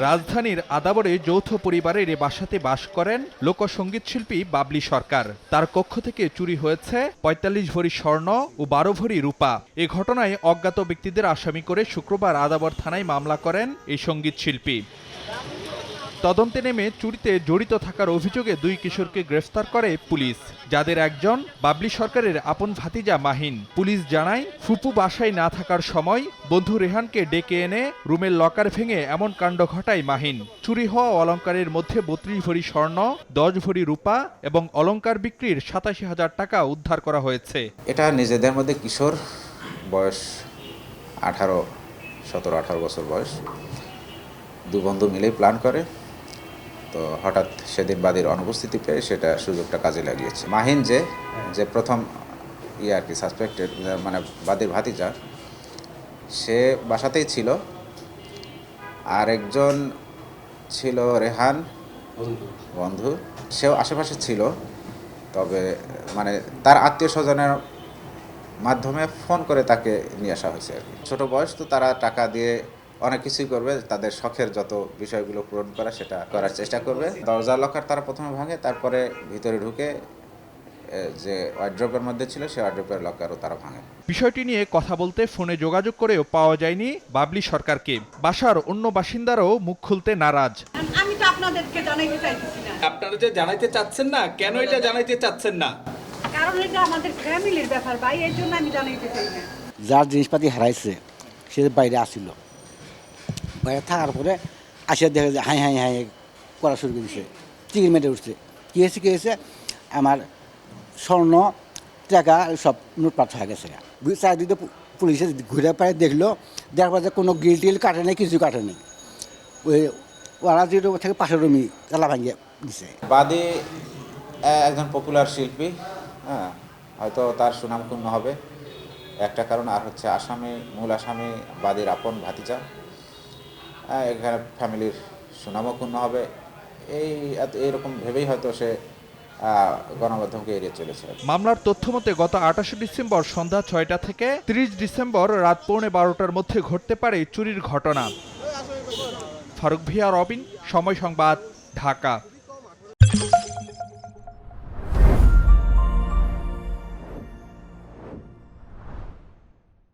রাজধানীর আদাবরে যৌথ পরিবারের এ বাসাতে বাস করেন লোকসঙ্গীত শিল্পী বাবলি সরকার। তার কক্ষ থেকে চুরি হয়েছে ৪৫ ভরি স্বর্ণ ও ১২ ভরি রূপা। এ ঘটনায় অজ্ঞাত ব্যক্তিদের আসামি করে শুক্রবার আদাবর থানায় মামলা করেন এই সঙ্গীত শিল্পী। তদন্তে নেমে চুরিতে জড়িত থাকার অভিযোগে ২ কিশোরকে গ্রেফতার করে পুলিশ, যাদের একজন বাবলি সরকারের আপন ভাতিজা মাহিন। পুলিশ জানায়, ফুপু বাসায় না থাকার সময় বন্ধু রেহানকে ডেকে এনে রুমের লকার ভেঙে এমন কাণ্ড ঘটায় মাহিন। চুরি হওয়া অলংকারের মধ্যে ৩২ ভরি স্বর্ণ, ১০ ভরি রূপা এবং অলংকার বিক্রির ৮৭,০০০ টাকা উদ্ধার করা হয়েছে। এটা নিজেদের মধ্যে কিশোর, বয়স ১৭-১৮ বছর বয়স, ২ বন্ধু মিলেই প্ল্যান করে। তো হঠাৎ সেদিন বাদীর অনুপস্থিতি পেয়ে সেটা সুযোগটা কাজে লাগিয়েছে। মাহিন যে প্রথম আর কি সাসপেক্টেড, মানে বাদীর ভাতিজা, সে বাসাতেই ছিল। আর একজন ছিল রেহান, বন্ধু, সেও আশেপাশে ছিল। তবে মানে তার আত্মীয় স্বজনের মাধ্যমে ফোন করে তাকে নিয়ে আসা হয়েছে আর কি। ছোটো বয়স তো, তারা টাকা দিয়ে অনেক কিছুই করবে, তাদের শখের যত বিষয়গুলো পূরণ করা সেটা করার চেষ্টা করবে। দরজা লকার তারা প্রথমে ভাঙে, তারপরে ভিতরে ঢুকে যে ওয়ার্ড্রোবের মধ্যে ছিল সে ওয়ার্ড্রোবের লকারও তারা ভাঙে। বিষয়টি নিয়ে কথা বলতে ফোনে যোগাযোগ করেও পাওয়া যায়নি বাবলি সরকারকে। বাসার অন্য বাসিন্দারাও মুখ খুলতে নারাজ। আমি তো আপনাদেরকে জানাইতে চাইতেছি না। আপনারা যে জানাইতে চাচ্ছেন না, কেন এটা জানাইতে চাচ্ছেন না? কারণ এটা আমাদের ফ্যামিলির ব্যাপার ভাই, এর জন্য আমি জানাইতে চাই না। যার জিনিসপাতি হারাইছে সে বাইরে আসিল, বাইরে থাকার পরে আসিয়া দেখে যে হাই হাই হাই করা শুরু করেছে, চিকির মেটে উঠছে। কী হয়েছে আমার স্বর্ণ টাকা সব লুটপাট হয়ে গেছে। চারিদিকে পুলিশে ঘুরে পায়ে দেখলো, দেখার পর যে কোনো গিল টিল কাটে নেই, কিছু কাটে নেই। ওরা যে রুম থেকে পাশের রুমই তালা ভাঙিয়ে দিছে। বাদী একজন পপুলার শিল্পী, হ্যাঁ, হয়তো তার সুনাম ক্ষুণ্ণ হবে একটা কারণ। আর হচ্ছে মূল আসামি বাদীর আপন ভাতিজা, এখানে ফ্যামিলির সুনামও ক্ষুণ্ণ হবে। এইরকম ভেবেই হয়তো সে গণমাধ্যমকে এড়িয়ে চলেছে। মামলার তথ্যমতে গত ২৮ ডিসেম্বর সন্ধ্যা ৬টা থেকে ৩০ ডিসেম্বর রাত ১:৩০-১২টার মধ্যে ঘটতে পারে চুরির ঘটনা। ফারুক ভিয়া, রবিন, সময় সংবাদ, ঢাকা।